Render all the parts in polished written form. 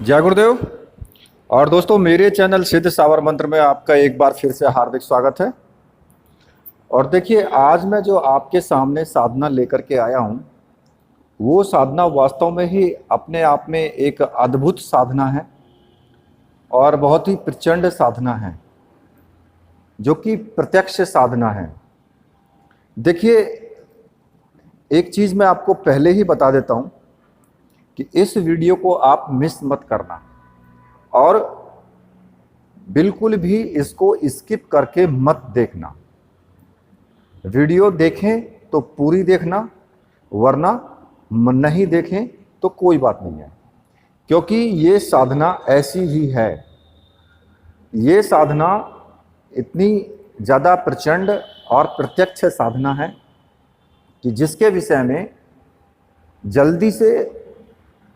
जय गुरुदेव। और दोस्तों, मेरे चैनल सिद्ध सावर मंत्र में आपका एक बार फिर से हार्दिक स्वागत है। और देखिए, आज मैं जो आपके सामने साधना लेकर के आया हूँ, वो साधना वास्तव में ही अपने आप में एक अद्भुत साधना है और बहुत ही प्रचंड साधना है, जो कि प्रत्यक्ष साधना है। देखिए, एक चीज़ मैं आपको पहले ही बता देता हूँ कि इस वीडियो को आप मिस मत करना और बिल्कुल भी इसको स्किप करके मत देखना। वीडियो देखें तो पूरी देखना, वरना नहीं देखें तो कोई बात नहीं है, क्योंकि ये साधना ऐसी ही है। ये साधना इतनी ज़्यादा प्रचंड और प्रत्यक्ष साधना है कि जिसके विषय में जल्दी से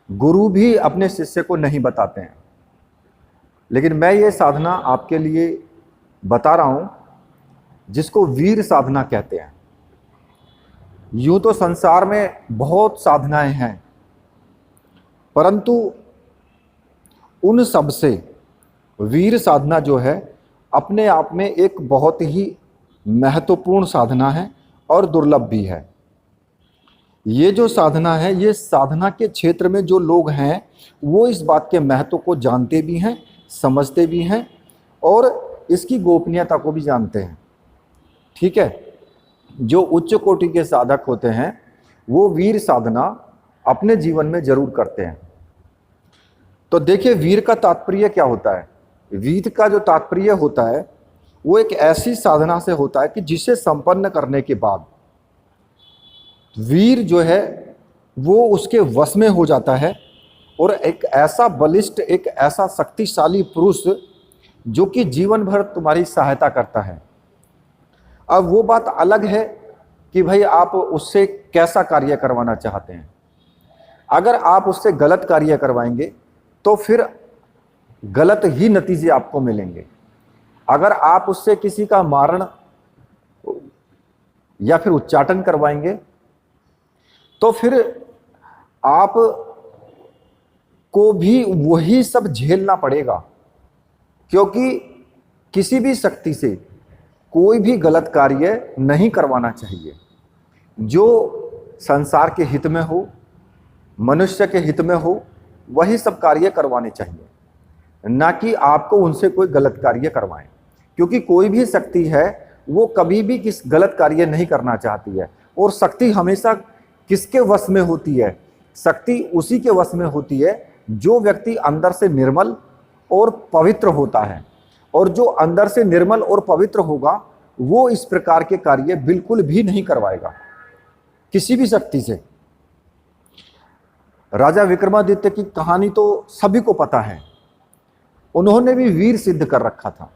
गुरु भी अपने शिष्य को नहीं बताते हैं। लेकिन मैं ये साधना आपके लिए बता रहा हूँ, जिसको वीर साधना कहते हैं। यूँ तो संसार में बहुत साधनाएं हैं, परंतु उन सब से वीर साधना जो है अपने आप में एक बहुत ही महत्वपूर्ण साधना है और दुर्लभ भी है। ये जो साधना है, ये साधना के क्षेत्र में जो लोग हैं वो इस बात के महत्व को जानते भी हैं, समझते भी हैं और इसकी गोपनीयता को भी जानते हैं। ठीक है, जो उच्च कोटि के साधक होते हैं वो वीर साधना अपने जीवन में जरूर करते हैं। तो देखिए, वीर का तात्पर्य क्या होता है। वीर का जो तात्पर्य होता है वो एक ऐसी साधना से होता है कि जिसे संपन्न करने के बाद वीर जो है वो उसके वश में हो जाता है और एक ऐसा बलिष्ठ, एक ऐसा शक्तिशाली पुरुष जो कि जीवन भर तुम्हारी सहायता करता है। अब वो बात अलग है कि भाई आप उससे कैसा कार्य करवाना चाहते हैं। अगर आप उससे गलत कार्य करवाएंगे तो फिर गलत ही नतीजे आपको मिलेंगे। अगर आप उससे किसी का मारण या फिर उच्चाटन करवाएंगे तो फिर आप को भी वही सब झेलना पड़ेगा, क्योंकि किसी भी शक्ति से कोई भी गलत कार्य नहीं करवाना चाहिए। जो संसार के हित में हो, मनुष्य के हित में हो, वही सब कार्य करवाने चाहिए, ना कि आपको उनसे कोई गलत कार्य करवाएं। क्योंकि कोई भी शक्ति है वो कभी भी किस गलत कार्य नहीं करना चाहती है। और शक्ति हमेशा किसके वश में होती है? शक्ति उसी के वश में होती है जो व्यक्ति अंदर से निर्मल और पवित्र होता है। और जो अंदर से निर्मल और पवित्र होगा वो इस प्रकार के कार्य बिल्कुल भी नहीं करवाएगा किसी भी शक्ति से। राजा विक्रमादित्य की कहानी तो सभी को पता है। उन्होंने भी वीर सिद्ध कर रखा था।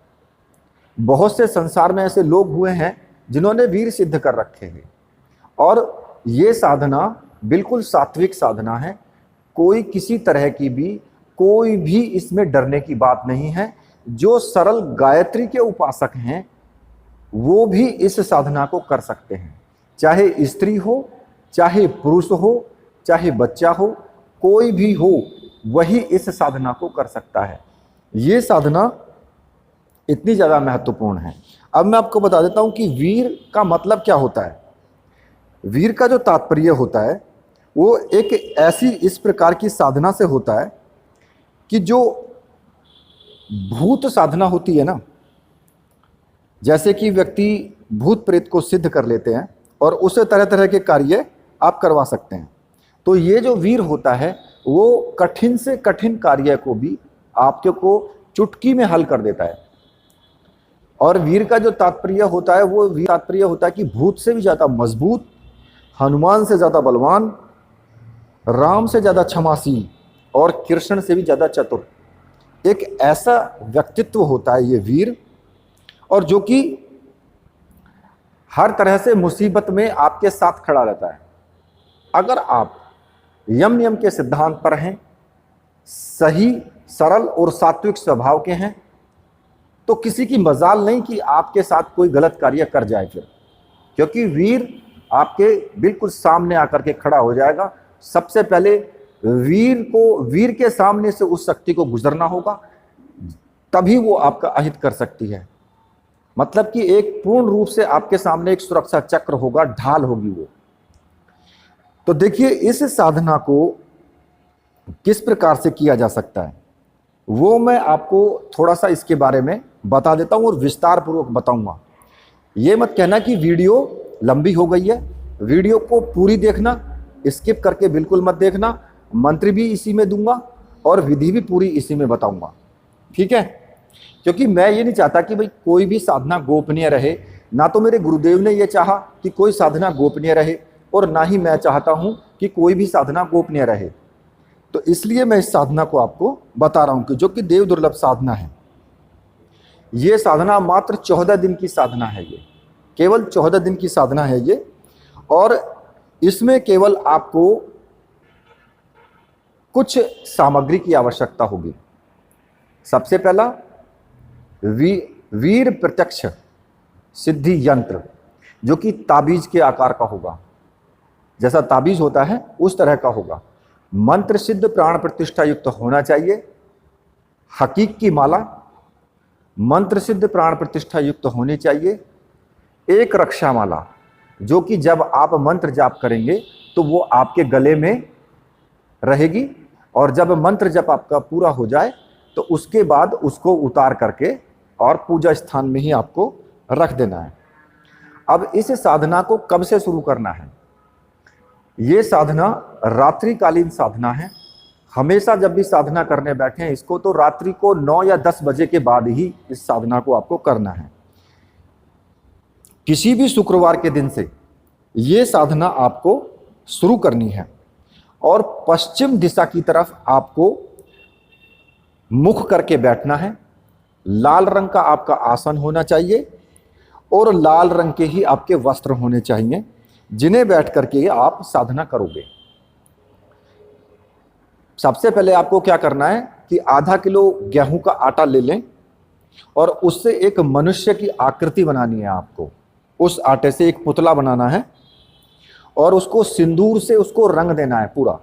बहुत से संसार में ऐसे लोग हुए हैं जिन्होंने वीर सिद्ध कर रखे हैं। और ये साधना बिल्कुल सात्विक साधना है। कोई किसी तरह की भी, कोई भी इसमें डरने की बात नहीं है। जो सरल गायत्री के उपासक हैं वो भी इस साधना को कर सकते हैं। चाहे स्त्री हो, चाहे पुरुष हो, चाहे बच्चा हो, कोई भी हो, वही इस साधना को कर सकता है। ये साधना इतनी ज़्यादा महत्वपूर्ण है। अब मैं आपको बता देता हूँ कि वीर का मतलब क्या होता है। वीर का जो तात्पर्य होता है वो एक ऐसी इस प्रकार की साधना से होता है कि जो भूत साधना होती है ना, जैसे कि व्यक्ति भूत प्रेत को सिद्ध कर लेते हैं और उससे तरह तरह के कार्य आप करवा सकते हैं। तो ये जो वीर होता है वो कठिन से कठिन कार्य को भी आपके को चुटकी में हल कर देता है। और वीर का जो तात्पर्य होता है वो वीर तात्पर्य होता है कि भूत से भी ज़्यादा मजबूत, हनुमान से ज़्यादा बलवान, राम से ज़्यादा क्षमाशील और कृष्ण से भी ज़्यादा चतुर। एक ऐसा व्यक्तित्व होता है ये वीर, और जो कि हर तरह से मुसीबत में आपके साथ खड़ा रहता है। अगर आप यम नियम के सिद्धांत पर हैं, सही, सरल और सात्विक स्वभाव के हैं, तो किसी की मजाल नहीं कि आपके साथ कोई गलत कार्य कर जाए फिर, क्योंकि वीर आपके बिल्कुल सामने आकर के खड़ा हो जाएगा। सबसे पहले वीर के सामने से उस शक्ति को गुजरना होगा, तभी वो आपका अहित कर सकती है। मतलब कि एक पूर्ण रूप से आपके सामने एक सुरक्षा चक्र होगा, ढाल होगी वो। तो देखिए इस साधना को किस प्रकार से किया जा सकता है वो मैं आपको थोड़ा सा इसके बारे में बता देता हूं और विस्तार पूर्वक बताऊंगा। ये मत कहना कि वीडियो लंबी हो गई है, वीडियो को पूरी देखना, स्किप करके बिल्कुल मत देखना। मंत्र भी इसी में दूंगा और विधि भी पूरी इसी में बताऊंगा, ठीक है? क्योंकि मैं ये नहीं चाहता कि भाई कोई भी साधना गोपनीय रहे, ना तो मेरे गुरुदेव ने ये चाहा कि कोई साधना गोपनीय रहे और ना ही मैं चाहता हूं कि कोई भी साधना गोपनीय रहे। तो इसलिए मैं इस साधना को आपको बता रहा हूं कि जो कि देव दुर्लभ साधना है। ये साधना मात्र 14 दिन की साधना है, ये केवल 14 दिन की साधना है ये। और इसमें केवल आपको कुछ सामग्री की आवश्यकता होगी। सबसे पहला वीर प्रत्यक्ष सिद्धि यंत्र, जो कि ताबीज के आकार का होगा, जैसा ताबीज होता है उस तरह का होगा। मंत्र सिद्ध प्राण प्रतिष्ठा युक्त होना चाहिए। हकीक की माला मंत्र सिद्ध प्राण प्रतिष्ठा युक्त होनी चाहिए। एक रक्षा माला, जो कि जब आप मंत्र जाप करेंगे तो वो आपके गले में रहेगी, और जब मंत्र जप आपका पूरा हो जाए तो उसके बाद उसको उतार करके और पूजा स्थान में ही आपको रख देना है। अब इस साधना को कब से शुरू करना है? ये साधना रात्रिकालीन साधना है। हमेशा जब भी साधना करने बैठे हैं इसको, तो रात्रि को 9 या 10 बजे के बाद ही इस साधना को आपको करना है। किसी भी शुक्रवार के दिन से ये साधना आपको शुरू करनी है, और पश्चिम दिशा की तरफ आपको मुख करके बैठना है। लाल रंग का आपका आसन होना चाहिए और लाल रंग के ही आपके वस्त्र होने चाहिए, जिन्हें बैठ करके आप साधना करोगे। सबसे पहले आपको क्या करना है कि आधा किलो गेहूं का आटा ले लें और उससे एक मनुष्य की आकृति बनानी है आपको। उस आटे से एक पुतला बनाना है और उसको सिंदूर से उसको रंग देना है पूरा।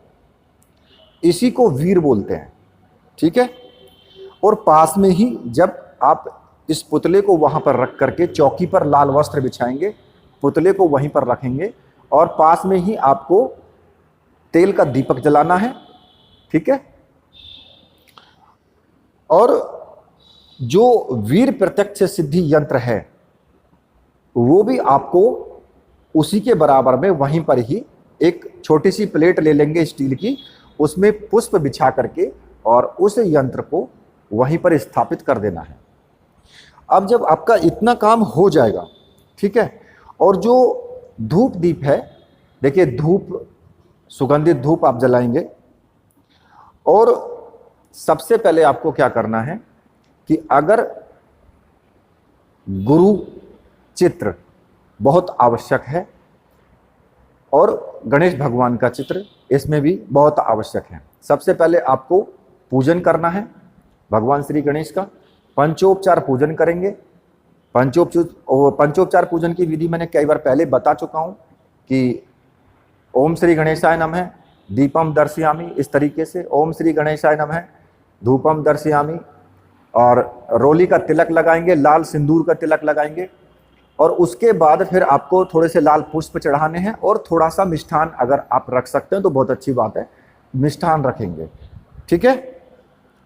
इसी को वीर बोलते हैं, ठीक है? और पास में ही जब आप इस पुतले को वहां पर रख करके चौकी पर लाल वस्त्र बिछाएंगे, पुतले को वहीं पर रखेंगे और पास में ही आपको तेल का दीपक जलाना है, ठीक है? और जो वीर प्रत्यक्ष सिद्धि यंत्र है वो भी आपको उसी के बराबर में वहीं पर ही एक छोटी सी प्लेट ले लेंगे स्टील की, उसमें पुष्प बिछा करके और उस यंत्र को वहीं पर स्थापित कर देना है। अब जब आपका इतना काम हो जाएगा, ठीक है, और जो धूप दीप है, देखिए धूप, सुगंधित धूप आप जलाएंगे। और सबसे पहले आपको क्या करना है कि अगर गुरु चित्र बहुत आवश्यक है और गणेश भगवान का चित्र इसमें भी बहुत आवश्यक है। सबसे पहले आपको पूजन करना है भगवान श्री गणेश का। पंचोपचार पूजन करेंगे। पंचोपचार पूजन की विधि मैंने कई बार पहले बता चुका हूं कि ओम श्री गणेशाय नमः दीपम दर्शयामि, इस तरीके से ओम श्री गणेशाय नमः धूपम दर्शयामि, और रोली का तिलक लगाएंगे, लाल सिंदूर का तिलक लगाएंगे। और उसके बाद फिर आपको थोड़े से लाल पुष्प चढ़ाने हैं और थोड़ा सा मिष्ठान अगर आप रख सकते हैं तो बहुत अच्छी बात है, मिष्ठान रखेंगे, ठीक है?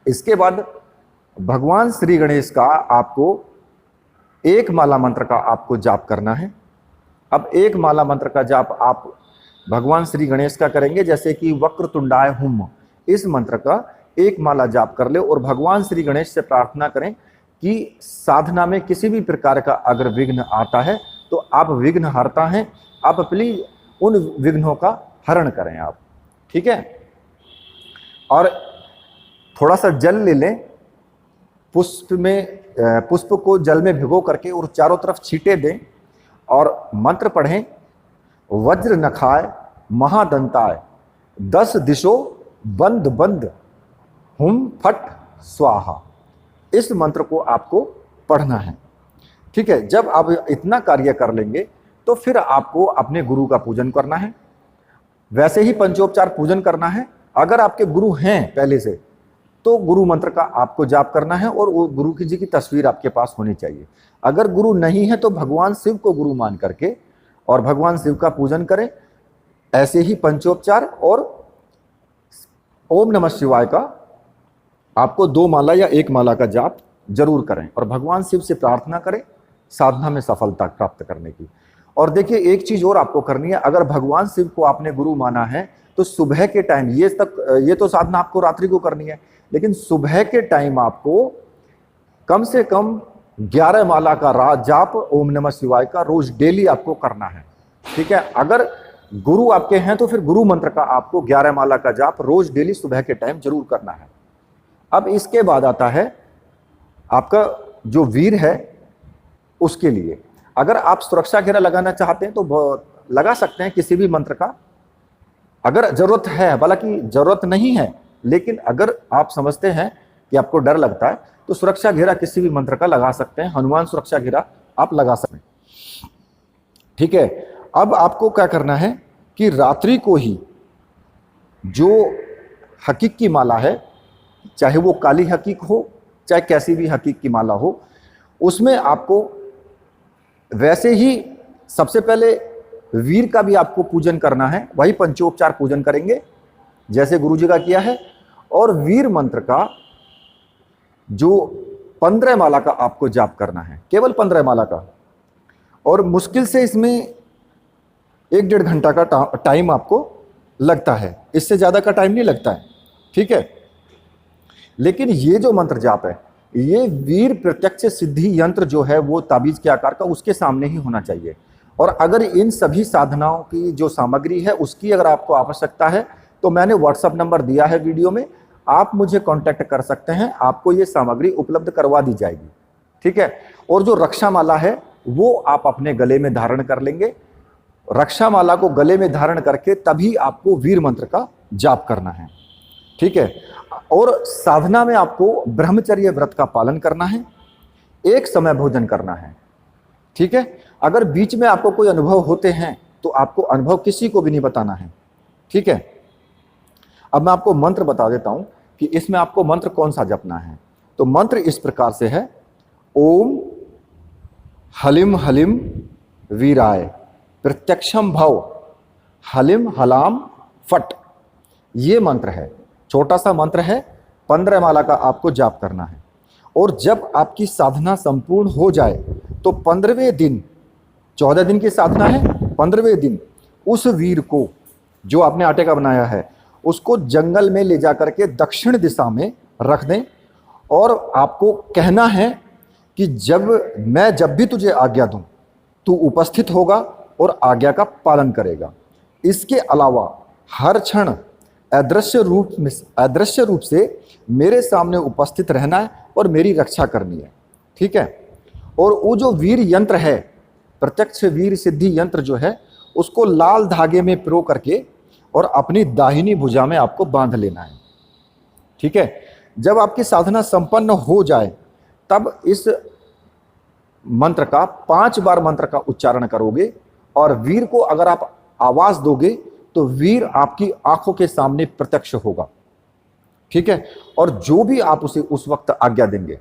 इसके बाद भगवान श्री गणेश का आपको एक माला मंत्र का आपको जाप करना है। अब एक माला मंत्र का जाप आप भगवान श्री गणेश का करेंगे, जैसे कि वक्रतुंडाय हुम, इस मंत्र का एक माला जाप कर ले और भगवान श्री गणेश से प्रार्थना करें कि साधना में किसी भी प्रकार का अगर विघ्न आता है तो आप विघ्न हरता हैं, आप प्लीज उन विघ्नों का हरण करें आप, ठीक है? और थोड़ा सा जल ले लें, पुष्प को जल में भिगो करके और चारों तरफ छींटे दें और मंत्र पढ़ें, वज्र नखाय महादंताय 10 दिशो बंद बंद हुम फट स्वाहा, इस मंत्र को आपको पढ़ना है, ठीक है? जब आप इतना कार्य कर लेंगे तो फिर आपको अपने गुरु का पूजन करना है। वैसे ही पंचोपचार पूजन करना है अगर आपके गुरु हैं पहले से तो गुरु मंत्र का आपको जाप करना है और वो गुरु जी की तस्वीर आपके पास होनी चाहिए। अगर गुरु नहीं है तो भगवान शिव को गुरु मान करके और भगवान शिव का पूजन करें। ऐसे ही पंचोपचार और ओम नमः शिवाय का आपको 2 माला या 1 माला का जाप जरूर करें और भगवान शिव से प्रार्थना करें साधना में सफलता प्राप्त करने की। और देखिए एक चीज और आपको करनी है, अगर भगवान शिव को आपने गुरु माना है तो सुबह के टाइम ये तो साधना आपको रात्रि को करनी है, लेकिन सुबह के टाइम आपको कम से कम 11 माला का जाप ओम नमः शिवाय का रोज डेली आपको करना है। ठीक है, अगर गुरु आपके हैं तो फिर गुरु मंत्र का आपको 11 माला का जाप रोज डेली सुबह के टाइम जरूर करना है। अब इसके बाद आता है आपका जो वीर है उसके लिए। अगर आप सुरक्षा घेरा लगाना चाहते हैं तो लगा सकते हैं किसी भी मंत्र का, अगर जरूरत है। हालांकि जरूरत नहीं है, लेकिन अगर आप समझते हैं कि आपको डर लगता है तो सुरक्षा घेरा किसी भी मंत्र का लगा सकते हैं। हनुमान सुरक्षा घेरा आप लगा सकते हैं। ठीक है, अब आपको क्या करना है कि रात्रि को ही जो हकीक की माला है, चाहे वो काली हकीक हो चाहे कैसी भी हकीक की माला हो, उसमें आपको वैसे ही सबसे पहले वीर का भी आपको पूजन करना है। वही पंचोपचार पूजन करेंगे जैसे गुरुजी का किया है। और वीर मंत्र का जो 15 माला का आपको जाप करना है, केवल 15 माला का। और मुश्किल से इसमें 1-1.5 घंटा का टाइम आपको लगता है, इससे ज़्यादा का टाइम नहीं लगता है। ठीक है, लेकिन ये जो मंत्र जाप है, ये वीर प्रत्यक्ष सिद्धि यंत्र जो है वो ताबीज के आकार का उसके सामने ही होना चाहिए। और अगर इन सभी साधनाओं की जो सामग्री है उसकी अगर आपको आवश्यकता है तो मैंने व्हाट्सएप नंबर दिया है वीडियो में, आप मुझे कांटेक्ट कर सकते हैं, आपको ये सामग्री उपलब्ध करवा दी जाएगी। ठीक है, और जो रक्षा माला है वो आप अपने गले में धारण कर लेंगे। रक्षा माला को गले में धारण करके तभी आपको वीर मंत्र का जाप करना है। ठीक है, और साधना में आपको ब्रह्मचर्य व्रत का पालन करना है, एक समय भोजन करना है। ठीक है, अगर बीच में आपको कोई अनुभव होते हैं तो आपको अनुभव किसी को भी नहीं बताना है। ठीक है, अब मैं आपको मंत्र बता देता हूं कि इसमें आपको मंत्र कौन सा जपना है। तो मंत्र इस प्रकार से है, ओम हलिम हलिम वीराय प्रत्यक्षम भव हलिम हलाम फट। ये मंत्र है, छोटा सा मंत्र है, 15 माला का आपको जाप करना है। और जब आपकी साधना संपूर्ण हो जाए तो 15वें दिन, 14 दिन की साधना है, 15वें दिन उस वीर को जो आपने आटे का बनाया है उसको जंगल में ले जा करके दक्षिण दिशा में रख दें। और आपको कहना है कि जब भी तुझे आज्ञा दूं तू उपस्थित होगा और आज्ञा का पालन करेगा। इसके अलावा हर क्षण अदृश्य रूप से मेरे सामने उपस्थित रहना है और मेरी रक्षा करनी है। ठीक है, और वो जो वीर यंत्र है, प्रत्यक्ष वीर सिद्धि यंत्र जो है, उसको लाल धागे में पिरो करके और अपनी दाहिनी भुजा में आपको बांध लेना है। ठीक है, जब आपकी साधना संपन्न हो जाए तब इस मंत्र का 5 बार मंत्र का उच्चारण करोगे और वीर को अगर आप आवाज दोगे तो वीर आपकी आंखों के सामने प्रत्यक्ष होगा। ठीक है, और जो भी आप उसे उस वक्त आज्ञा देंगे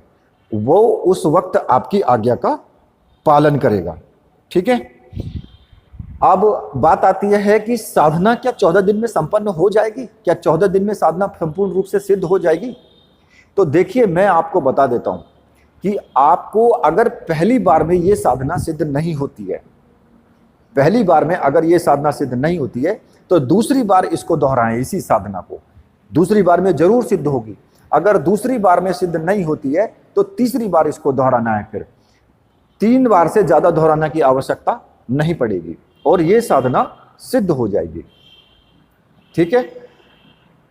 वो उस वक्त आपकी आज्ञा का पालन करेगा। ठीक है, अब बात आती है कि साधना क्या 14 दिन में संपन्न हो जाएगी? क्या 14 दिन में साधना संपूर्ण रूप से सिद्ध हो जाएगी? तो देखिए, मैं आपको बता देता हूं कि आपको अगर पहली बार में ये साधना सिद्ध नहीं होती है, पहली बार में अगर ये साधना सिद्ध नहीं होती है तो दूसरी बार इसको दोहराएं, इसी साधना को दूसरी बार में जरूर सिद्ध होगी। अगर दूसरी बार में सिद्ध नहीं होती है तो तीसरी बार इसको दोहराना है। फिर 3 बार से ज्यादा दोहराना की आवश्यकता नहीं पड़ेगी और ये साधना सिद्ध हो जाएगी। ठीक है,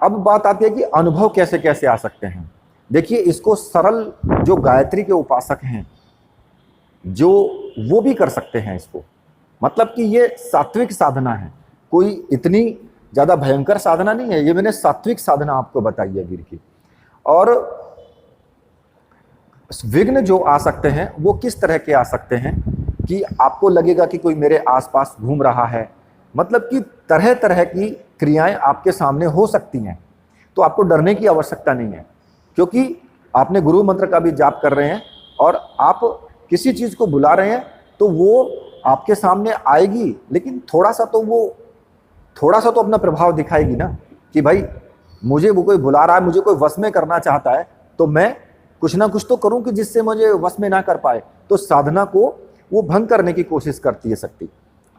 अब बात आती है कि अनुभव कैसे कैसे आ सकते हैं। देखिए, इसको सरल जो गायत्री के उपासक हैं जो वो भी कर सकते हैं इसको, मतलब कि ये सात्विक साधना है, कोई इतनी ज्यादा भयंकर साधना नहीं है। ये मैंने सात्विक साधना आपको बताई है वीर की। और विघ्न जो आ सकते हैं वो किस तरह के आ सकते हैं कि आपको लगेगा कि कोई मेरे आसपास घूम रहा है, मतलब कि तरह तरह की क्रियाएं आपके सामने हो सकती हैं। तो आपको डरने की आवश्यकता नहीं है, क्योंकि आपने गुरु मंत्र का भी जाप कर रहे हैं और आप किसी चीज को बुला रहे हैं तो वो आपके सामने आएगी, लेकिन थोड़ा सा तो अपना प्रभाव दिखाएगी ना, कि भाई मुझे वो कोई बुला रहा है, मुझे कोई वश में करना चाहता है, तो मैं कुछ ना कुछ तो करूं कि जिससे मुझे वश में ना कर पाए। तो साधना को वो भंग करने की कोशिश करती है शक्ति।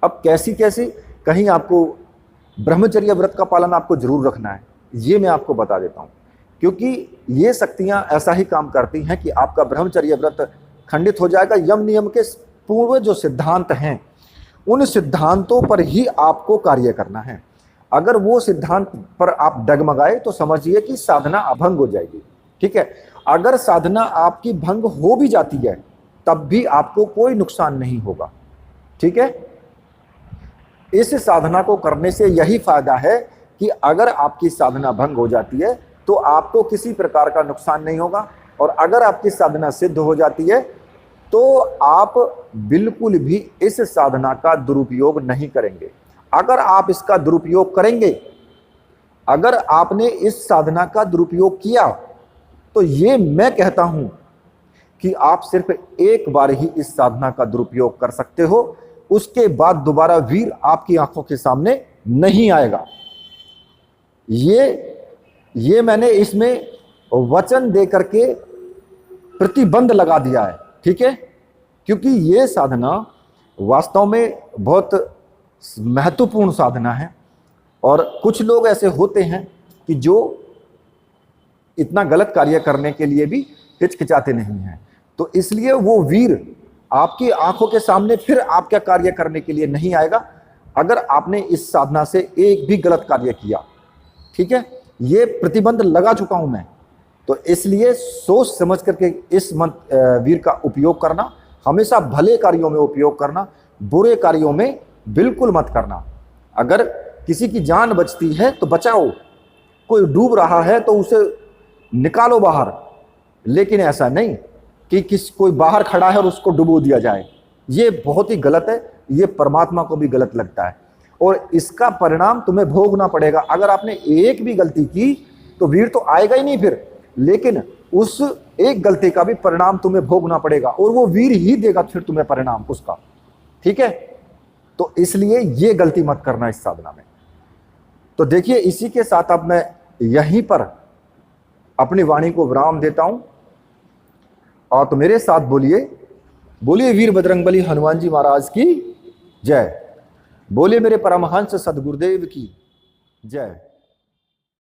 अब कैसी कैसी, कहीं आपको ब्रह्मचर्य व्रत का पालन आपको जरूर रखना है, ये मैं आपको बता देता हूं, क्योंकि ये शक्तियां ऐसा ही काम करती हैं कि आपका ब्रह्मचर्य व्रत खंडित हो जाएगा। यम नियम के पूर्व जो सिद्धांत हैं, उन सिद्धांतों पर ही आपको कार्य करना है। अगर वो सिद्धांत पर आप डगमगाए तो समझिए कि साधना अभंग हो जाएगी। ठीक है, अगर साधना आपकी भंग हो भी जाती है तब भी आपको कोई नुकसान नहीं होगा। ठीक है, इस साधना को करने से यही फायदा है कि अगर आपकी साधना भंग हो जाती है तो आपको किसी प्रकार का नुकसान नहीं होगा, और अगर आपकी साधना सिद्ध हो जाती है तो आप बिल्कुल भी इस साधना का दुरुपयोग नहीं करेंगे। अगर आप इसका दुरुपयोग करेंगे, अगर आपने इस साधना का दुरुपयोग किया, तो ये मैं कहता हूं कि आप सिर्फ एक बार ही इस साधना का दुरुपयोग कर सकते हो, उसके बाद दोबारा वीर आपकी आंखों के सामने नहीं आएगा। ये मैंने इसमें वचन दे करके प्रतिबंध लगा दिया है। ठीक है, क्योंकि ये साधना वास्तव में बहुत महत्वपूर्ण साधना है, और कुछ लोग ऐसे होते हैं कि जो इतना गलत कार्य करने के लिए भी हिचकिचाते नहीं हैं, तो इसलिए वो वीर आपकी आंखों के सामने फिर आपका कार्य करने के लिए नहीं आएगा अगर आपने इस साधना से एक भी गलत कार्य किया। ठीक है, ये प्रतिबंध लगा चुका हूं मैं, तो इसलिए सोच समझ करके इस वीर का उपयोग करना, हमेशा भले कार्यों में उपयोग करना, बुरे कार्यों में बिल्कुल मत करना। अगर किसी की जान बचती है तो बचाओ, कोई डूब रहा है तो उसे निकालो बाहर, लेकिन ऐसा नहीं कि कोई बाहर खड़ा है और उसको डुबो दिया जाए। ये बहुत ही गलत है, ये परमात्मा को भी गलत लगता है, और इसका परिणाम तुम्हें भोगना पड़ेगा। अगर आपने एक भी गलती की तो वीर तो आएगा ही नहीं फिर, लेकिन उस एक गलती का भी परिणाम तुम्हें भोगना पड़ेगा, और वो वीर ही देगा फिर तुम्हें परिणाम उसका। ठीक है, तो इसलिए ये गलती मत करना इस साधना में। तो देखिए, इसी के साथ अब मैं यहीं पर अपनी वाणी को विराम देता हूं, और तो मेरे साथ बोलिए वीर बजरंगबली हनुमान जी महाराज की जय। बोलिए मेरे परमहंस सदगुरुदेव की जय।